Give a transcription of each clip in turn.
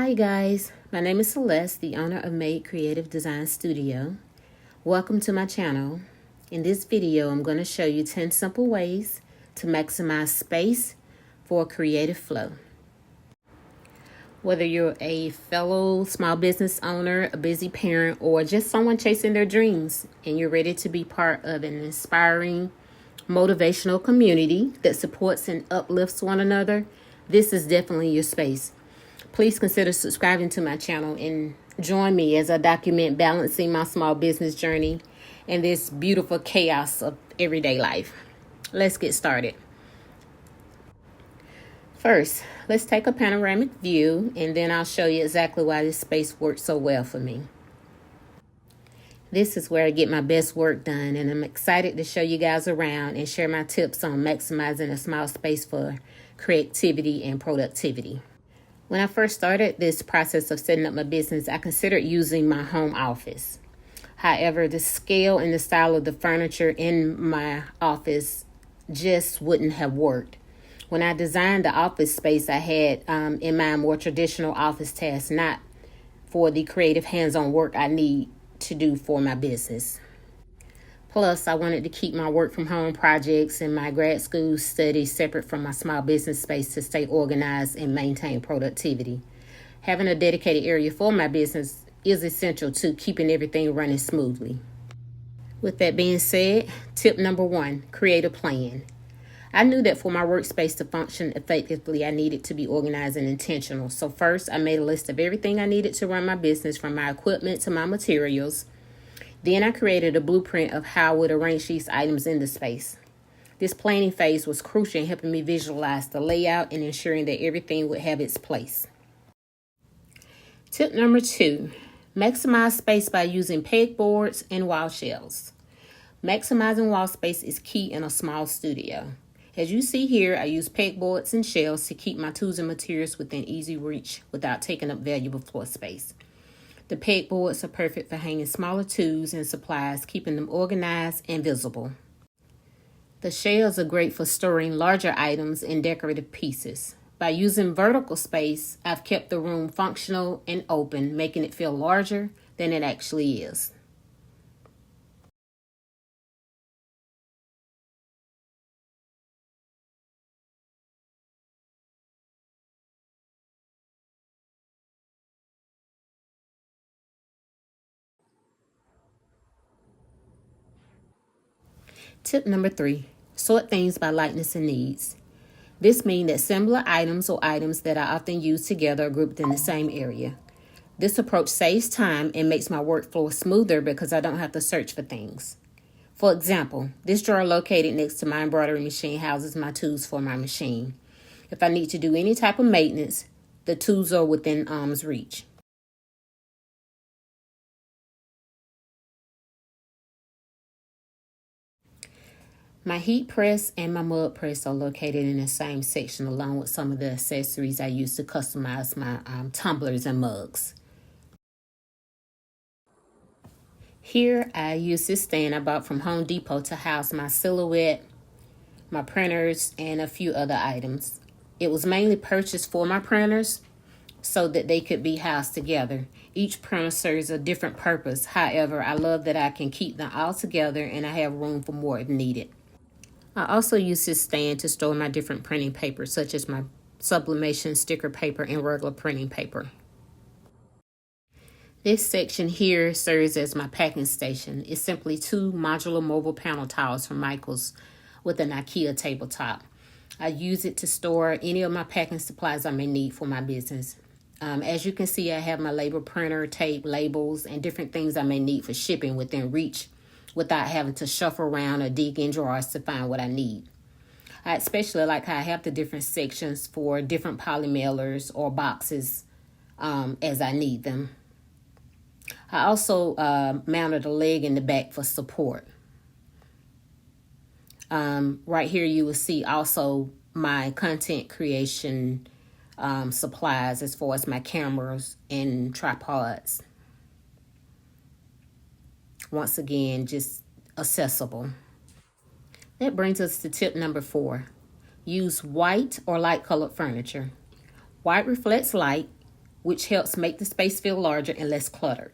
Hi guys, my name is Celeste, the owner of Made Creative Design Studio. Welcome to my channel. In this video, I'm going to show you 10 simple ways to maximize space for a creative flow. Whether you're a fellow small business owner, a busy parent, or just someone chasing their dreams and you're ready to be part of an inspiring, motivational community that supports and uplifts one another, this is definitely your space. Please consider subscribing to my channel and join me as I document balancing my small business journey and this beautiful chaos of everyday life. Let's get started. First, let's take a panoramic view and then I'll show you exactly why this space works so well for me. This is where I get my best work done, and I'm excited to show you guys around and share my tips on maximizing a small space for creativity and productivity. When I first started this process of setting up my business, I considered using my home office. However, the scale and the style of the furniture in my office just wouldn't have worked. When I designed the office space, I had in mind more traditional office tasks, not for the creative hands-on work I need to do for my business. Plus, I wanted to keep my work from home projects and my grad school studies separate from my small business space to stay organized and maintain productivity. Having a dedicated area for my business is essential to keeping everything running smoothly. With that being said, tip number 1, create a plan. I knew that for my workspace to function effectively, I needed to be organized and intentional. So first, I made a list of everything I needed to run my business, from my equipment to my materials. Then I created a blueprint of how I would arrange these items in the space. This planning phase was crucial in helping me visualize the layout and ensuring that everything would have its place. Tip number 2, maximize space by using pegboards and wall shelves. Maximizing wall space is key in a small studio. As you see here, I use pegboards and shelves to keep my tools and materials within easy reach without taking up valuable floor space. The pegboards are perfect for hanging smaller tools and supplies, keeping them organized and visible. The shelves are great for storing larger items and decorative pieces. By using vertical space, I've kept the room functional and open, making it feel larger than it actually is. Tip number 3, sort things by likeness and needs. This means that similar items or items that I often use together are grouped in the same area. This approach saves time and makes my workflow smoother because I don't have to search for things. For example, this drawer located next to my embroidery machine houses my tools for my machine. If I need to do any type of maintenance, the tools are within arm's reach. My heat press and my mug press are located in the same section, along with some of the accessories I use to customize my tumblers and mugs. Here I use this stand I bought from Home Depot to house my silhouette, my printers, and a few other items. It was mainly purchased for my printers so that they could be housed together. Each printer serves a different purpose. However, I love that I can keep them all together and I have room for more if needed. I also use this stand to store my different printing papers, such as my sublimation sticker paper and regular printing paper. This section here serves as my packing station. It's simply 2 modular mobile panel tiles from Michaels with an IKEA tabletop. I use it to store any of my packing supplies I may need for my business. As you can see, I have my label printer, tape, labels, and different things I may need for shipping within reach without having to shuffle around or dig in drawers to find what I need. I especially like how I have the different sections for different poly mailers or boxes as I need them. I also mounted a leg in the back for support. Right here you will see also my content creation supplies as far as my cameras and tripods. Once again, just accessible. That brings us to tip number 4. Use white or light colored furniture. White reflects light which helps make the space feel larger and less cluttered.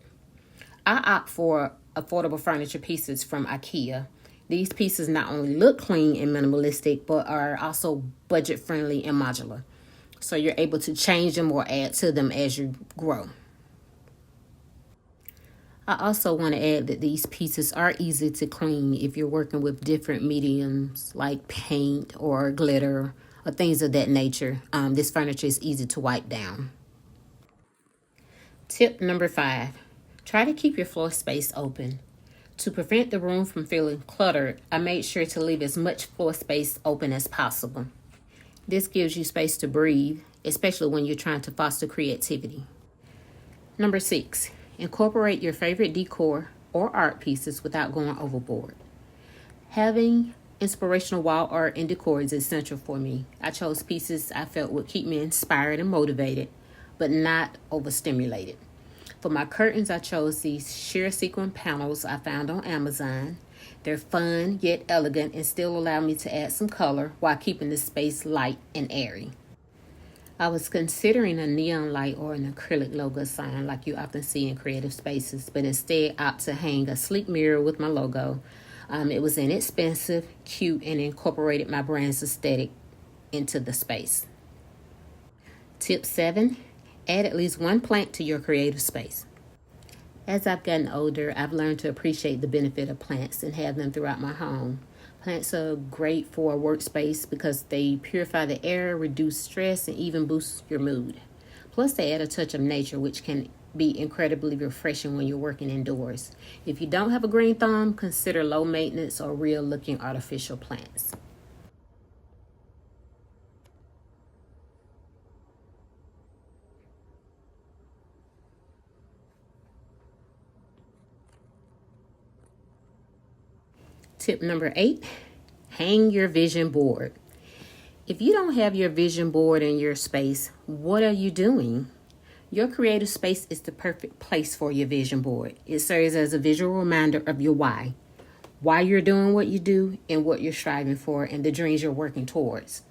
I opt for affordable furniture pieces from IKEA. These pieces not only look clean and minimalistic, but are also budget friendly and modular. So you're able to change them or add to them as you grow. I also want to add that these pieces are easy to clean if you're working with different mediums like paint or glitter or things of that nature. This furniture is easy to wipe down. Tip number 5, try to keep your floor space open. To prevent the room from feeling cluttered, I made sure to leave as much floor space open as possible. This gives you space to breathe, especially when you're trying to foster creativity. Number 6, incorporate your favorite decor or art pieces without going overboard. Having inspirational wall art and decor is essential for me. I chose pieces I felt would keep me inspired and motivated, but not overstimulated. For my curtains, I chose these sheer sequin panels I found on Amazon. They're fun yet elegant and still allow me to add some color while keeping the space light and airy. I was considering a neon light or an acrylic logo sign like you often see in creative spaces, but instead opt to hang a sleek mirror with my logo. It was inexpensive, cute, and incorporated my brand's aesthetic into the space. Tip 7, add at least one plant to your creative space. As I've gotten older, I've learned to appreciate the benefit of plants and have them throughout my home. Plants are great for a workspace because they purify the air, reduce stress, and even boost your mood. Plus, they add a touch of nature, which can be incredibly refreshing when you're working indoors. If you don't have a green thumb, consider low maintenance or real looking artificial plants. Tip number 8, hang your vision board. If you don't have your vision board in your space, what are you doing? Your creative space is the perfect place for your vision board. It serves as a visual reminder of your why you're doing what you do and what you're striving for and the dreams you're working towards.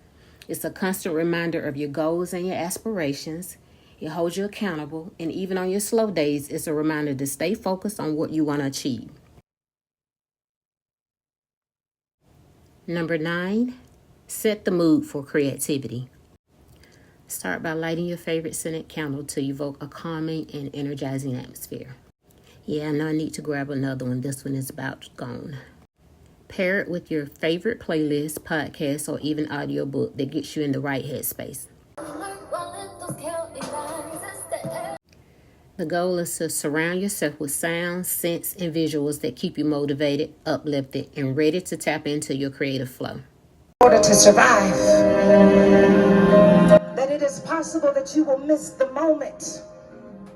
It's a constant reminder of your goals and your aspirations. It holds you accountable, and even on your slow days, it's a reminder to stay focused on what you want to achieve. Number 9, set the mood for creativity. Start by lighting your favorite scented candle to evoke a calming and energizing atmosphere. Yeah, I know I need to grab another one. This one is about gone. Pair it with your favorite playlist, podcast, or even audiobook that gets you in the right headspace. The goal is to surround yourself with sounds, scents, and visuals that keep you motivated, uplifted, and ready to tap into your creative flow. In order to survive, that it is possible that you will miss the moment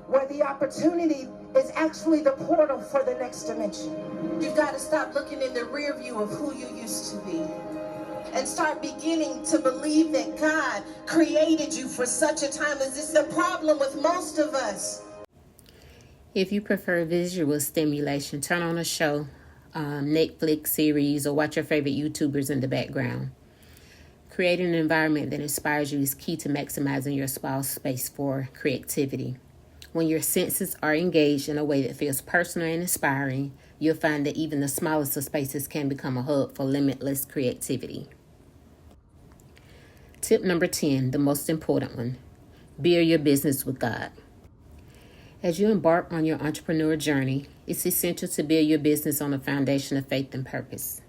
where the opportunity is actually the portal for the next dimension. You've got to stop looking in the rear view of who you used to be and start beginning to believe that God created you for such a time as this. The problem with most of us. If you prefer visual stimulation, turn on a show, Netflix series, or watch your favorite YouTubers in the background. Creating an environment that inspires you is key to maximizing your small space for creativity. When your senses are engaged in a way that feels personal and inspiring, you'll find that even the smallest of spaces can become a hub for limitless creativity. Tip number 10, the most important one, build your business with God. As you embark on your entrepreneur journey, it's essential to build your business on a foundation of faith and purpose.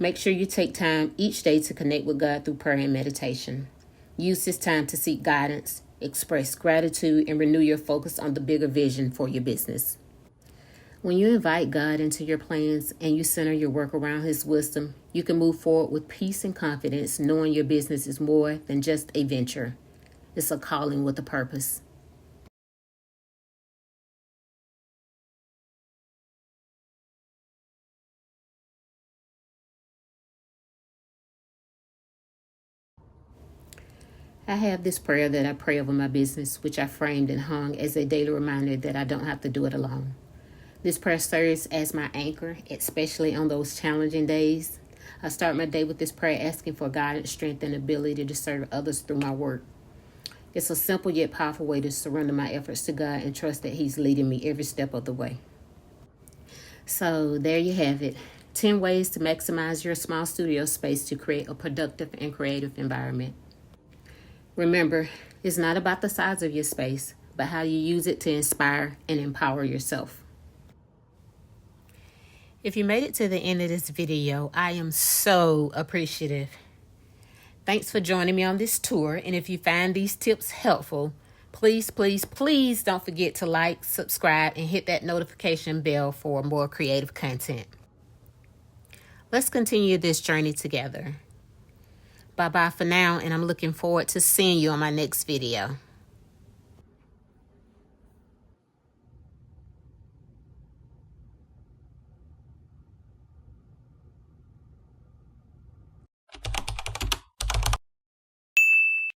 Make sure you take time each day to connect with God through prayer and meditation. Use this time to seek guidance, express gratitude, and renew your focus on the bigger vision for your business. When you invite God into your plans and you center your work around His wisdom, you can move forward with peace and confidence, knowing your business is more than just a venture. It's a calling with a purpose. I have this prayer that I pray over my business, which I framed and hung as a daily reminder that I don't have to do it alone. This prayer serves as my anchor, especially on those challenging days. I start my day with this prayer asking for guidance, strength, and ability to serve others through my work. It's a simple yet powerful way to surrender my efforts to God and trust that He's leading me every step of the way. So there you have it. 10 ways to maximize your small studio space to create a productive and creative environment. Remember, it's not about the size of your space, but how you use it to inspire and empower yourself. If you made it to the end of this video, I am so appreciative. Thanks for joining me on this tour, and if you find these tips helpful, please, please, please don't forget to like, subscribe, and hit that notification bell for more creative content. Let's continue this journey together. Bye-bye for now, and I'm looking forward to seeing you on my next video.